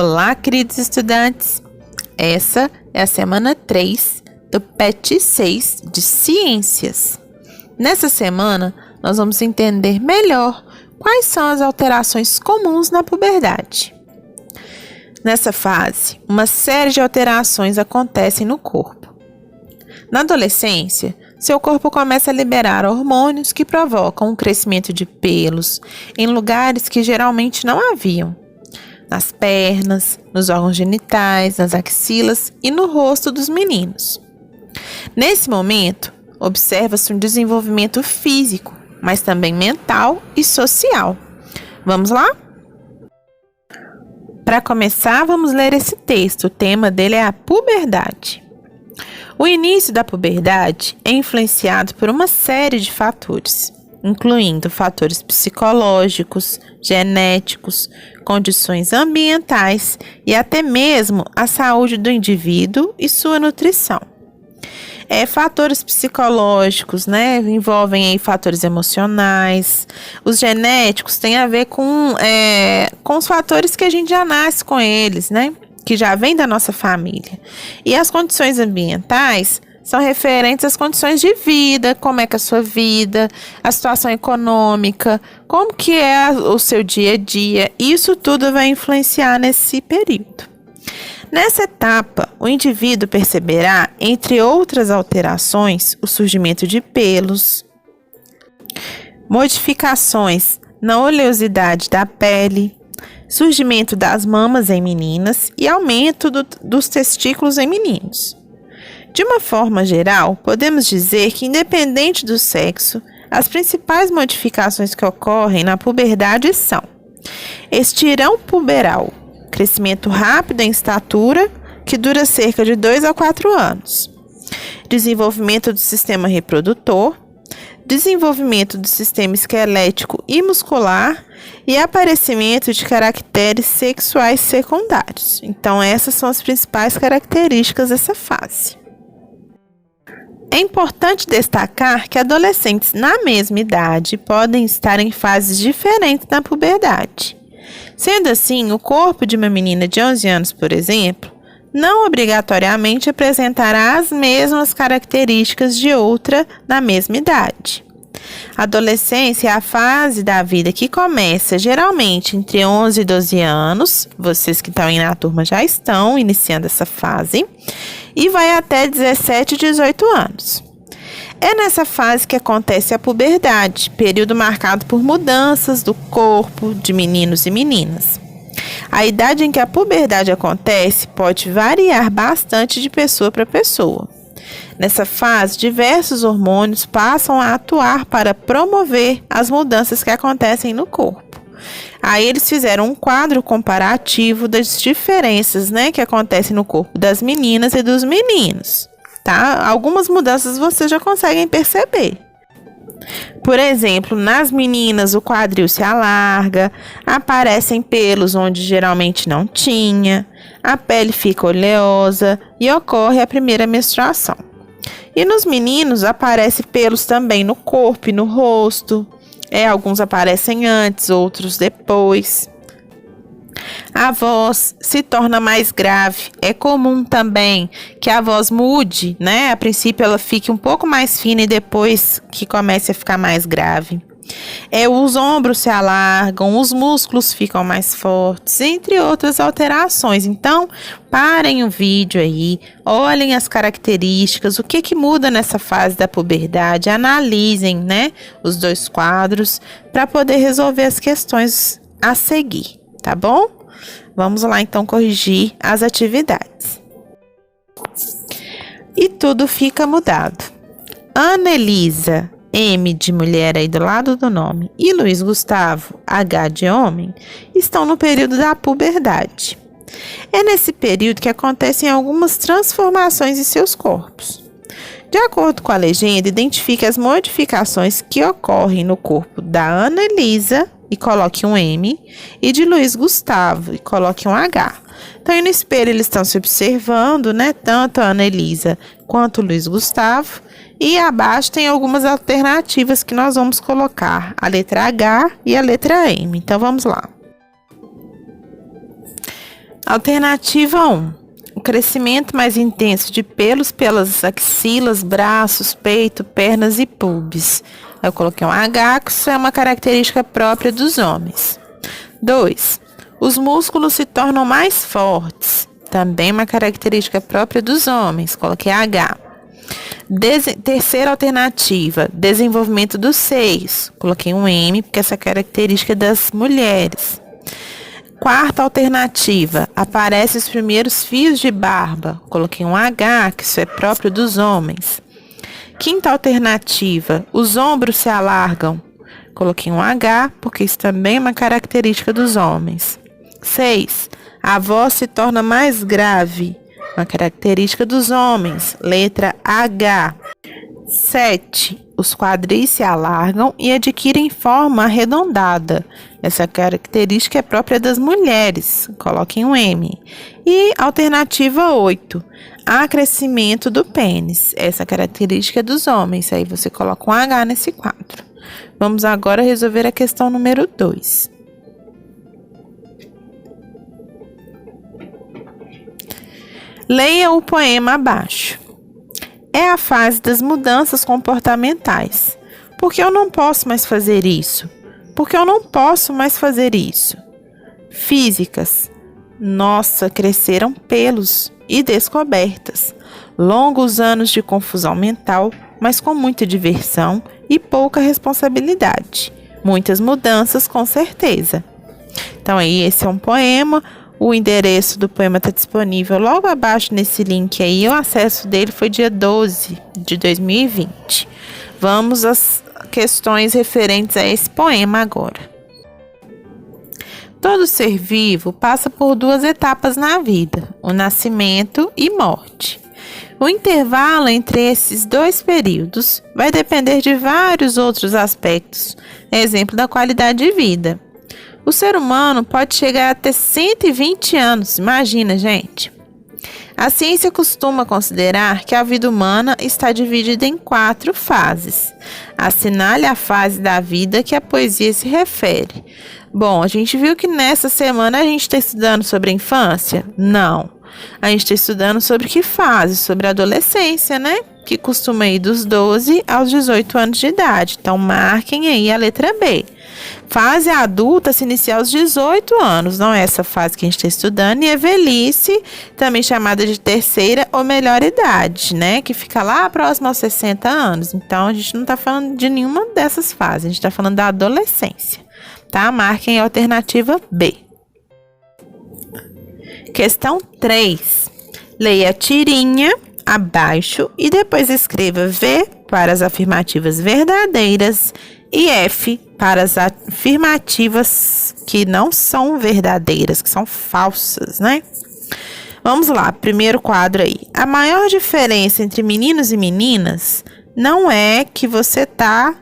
Olá, queridos estudantes! Essa é a semana 3 do PET 6 de Ciências. Nessa semana, nós vamos entender melhor quais são as alterações comuns na puberdade. Nessa fase, uma série de alterações acontecem no corpo. Na adolescência, seu corpo começa a liberar hormônios que provocam o crescimento de pelos em lugares que geralmente não haviam. Nas pernas, nos órgãos genitais, nas axilas e no rosto dos meninos. Nesse momento, observa-se um desenvolvimento físico, mas também mental e social. Vamos lá? Para começar, vamos ler esse texto. O tema dele é a puberdade. O início da puberdade é influenciado por uma série de fatores, incluindo fatores psicológicos, genéticos, condições ambientais e até mesmo a saúde do indivíduo e sua nutrição. Fatores psicológicos, envolvem aí fatores emocionais. Os genéticos têm a ver com os fatores que a gente já nasce com eles, que já vem da nossa família. E as condições ambientais são referentes às condições de vida, como é que é a sua vida, a situação econômica, como que é o seu dia a dia. Isso tudo vai influenciar nesse período. Nessa etapa, o indivíduo perceberá, entre outras alterações, o surgimento de pelos, modificações na oleosidade da pele, surgimento das mamas em meninas e aumento dos testículos em meninos. De uma forma geral, podemos dizer que, independente do sexo, as principais modificações que ocorrem na puberdade são: estirão puberal, crescimento rápido em estatura, que dura cerca de 2 a 4 anos, desenvolvimento do sistema reprodutor, desenvolvimento do sistema esquelético e muscular e aparecimento de caracteres sexuais secundários. Então, essas são as principais características dessa fase. É importante destacar que adolescentes na mesma idade podem estar em fases diferentes na puberdade. Sendo assim, o corpo de uma menina de 11 anos, por exemplo, não obrigatoriamente apresentará as mesmas características de outra na mesma idade. A adolescência é a fase da vida que começa geralmente entre 11 e 12 anos, vocês que estão aí na turma já estão iniciando essa fase, e vai até 17 e 18 anos. É nessa fase que acontece a puberdade, período marcado por mudanças do corpo de meninos e meninas. A idade em que a puberdade acontece pode variar bastante de pessoa para pessoa. Nessa fase, diversos hormônios passam a atuar para promover as mudanças que acontecem no corpo. Aí eles fizeram um quadro comparativo das diferenças, que acontecem no corpo das meninas e dos meninos. Tá? Algumas mudanças vocês já conseguem perceber. Por exemplo, nas meninas o quadril se alarga, aparecem pelos onde geralmente não tinha, a pele fica oleosa e ocorre a primeira menstruação. E nos meninos aparecem pelos também no corpo e no rosto. Alguns aparecem antes, outros depois. A voz se torna mais grave. É comum também que a voz mude, A princípio ela fique um pouco mais fina e depois que comece a ficar mais grave. Os ombros se alargam, os músculos ficam mais fortes, entre outras alterações. Então, parem o vídeo aí, olhem as características, o que muda nessa fase da puberdade, analisem, os dois quadros para poder resolver as questões a seguir, tá bom? Vamos lá então corrigir as atividades. E tudo fica mudado. Ana Elisa, M de mulher aí do lado do nome, e Luiz Gustavo, H de homem, estão no período da puberdade. É nesse período que acontecem algumas transformações em seus corpos. De acordo com a legenda, identifique as modificações que ocorrem no corpo da Ana Elisa, e coloque um M, e de Luiz Gustavo, e coloque um H. Então, aí no espelho eles estão se observando, tanto a Ana Elisa quanto o Luiz Gustavo, e abaixo tem algumas alternativas que nós vamos colocar, a letra H e a letra M. Então, vamos lá. Alternativa 1. O crescimento mais intenso de pelos pelas axilas, braços, peito, pernas e pubis. Eu coloquei um H, que isso é uma característica própria dos homens. 2. Os músculos se tornam mais fortes. Também uma característica própria dos homens. Coloquei H. Terceira alternativa, desenvolvimento dos seios. Coloquei um M, porque essa característica é das mulheres. Quarta alternativa, aparecem os primeiros fios de barba. Coloquei um H, que isso é próprio dos homens. Quinta alternativa, os ombros se alargam. Coloquei um H, porque isso também é uma característica dos homens. 6. A voz se torna mais grave. Uma característica dos homens. Letra H. 7. Os quadris se alargam e adquirem forma arredondada. Essa característica é própria das mulheres. Coloquem um M. E alternativa 8. Há crescimento do pênis. Essa característica é dos homens. Aí você coloca um H nesse quadro. Vamos agora resolver a questão número 2. Leia o poema abaixo. É a fase das mudanças comportamentais. Por que eu não posso mais fazer isso? Por que eu não posso mais fazer isso? Físicas. Nossa, cresceram pelos e descobertas. Longos anos de confusão mental, mas com muita diversão e pouca responsabilidade. Muitas mudanças, com certeza. Então, aí, esse é um poema. O endereço do poema está disponível logo abaixo nesse link aí. O acesso dele foi dia 12 de 2020. Vamos às questões referentes a esse poema agora. Todo ser vivo passa por duas etapas na vida, o nascimento e morte. O intervalo entre esses dois períodos vai depender de vários outros aspectos, exemplo da qualidade de vida. O ser humano pode chegar até 120 anos, imagina, gente. A ciência costuma considerar que a vida humana está dividida em 4 fases. Assinale a fase da vida que a poesia se refere. Bom, a gente viu que nessa semana a gente está estudando sobre a infância? Não. A gente está estudando sobre que fase? Sobre a adolescência, né? Que costuma ir dos 12 aos 18 anos de idade. Então, marquem aí a letra B. Fase adulta se inicia aos 18 anos, não é essa fase que a gente está estudando, e a velhice, também chamada de terceira ou melhor idade, né? Que fica lá próximo aos 60 anos. Então, a gente não está falando de nenhuma dessas fases, a gente está falando da adolescência, tá? Marquem a alternativa B. Questão 3. Leia a tirinha abaixo e depois escreva V para as afirmativas verdadeiras e F para as afirmativas que não são verdadeiras, que são falsas, né? Vamos lá, primeiro quadro aí. A maior diferença entre meninos e meninas não é que você tá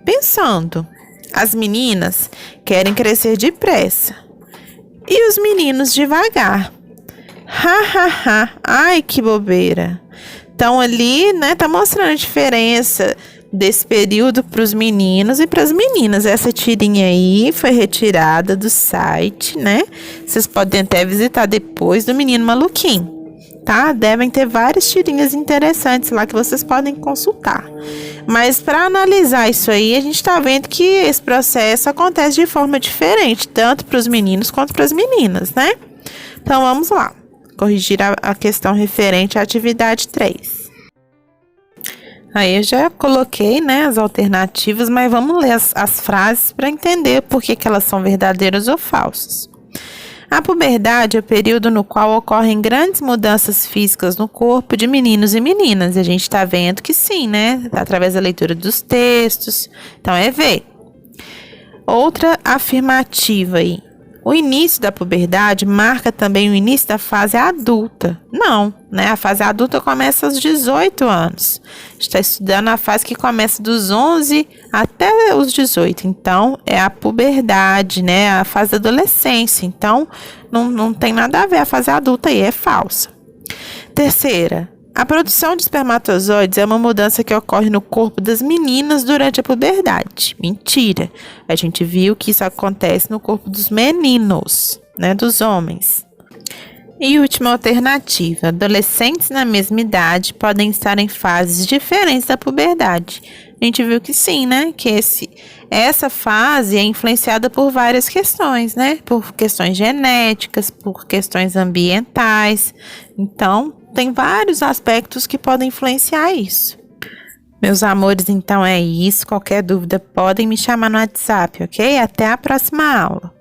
pensando. As meninas querem crescer depressa e os meninos devagar. Ai, que bobeira. Então ali, né, tá mostrando a diferença desse período para os meninos e para as meninas. Essa tirinha aí foi retirada do site, né? Vocês podem até visitar depois do Menino Maluquinho, tá? Devem ter várias tirinhas interessantes lá que vocês podem consultar. Mas para analisar isso aí, a gente tá vendo que esse processo acontece de forma diferente, tanto para os meninos quanto para as meninas, né? Então vamos lá. Corrigir a questão referente à atividade 3. Aí eu já coloquei, né, as alternativas, mas vamos ler as frases para entender por que elas são verdadeiras ou falsas. A puberdade é o período no qual ocorrem grandes mudanças físicas no corpo de meninos e meninas. E a gente está vendo que sim, né? Através da leitura dos textos. Então é V. Outra afirmativa aí. O início da puberdade marca também o início da fase adulta. Não, né? A fase adulta começa aos 18 anos. A gente está estudando a fase que começa dos 11 até os 18. Então, é a puberdade, né? A fase da adolescência. Então, não tem nada a ver a fase adulta aí, é falsa. Terceira. A produção de espermatozoides é uma mudança que ocorre no corpo das meninas durante a puberdade. Mentira. A gente viu que isso acontece no corpo dos meninos, né, dos homens. E última alternativa: adolescentes na mesma idade podem estar em fases diferentes da puberdade. A gente viu que sim, né? Que essa fase é influenciada por várias questões, né? Por questões genéticas, por questões ambientais. Então, tem vários aspectos que podem influenciar isso. Meus amores, então é isso. Qualquer dúvida podem me chamar no WhatsApp, ok? Até a próxima aula.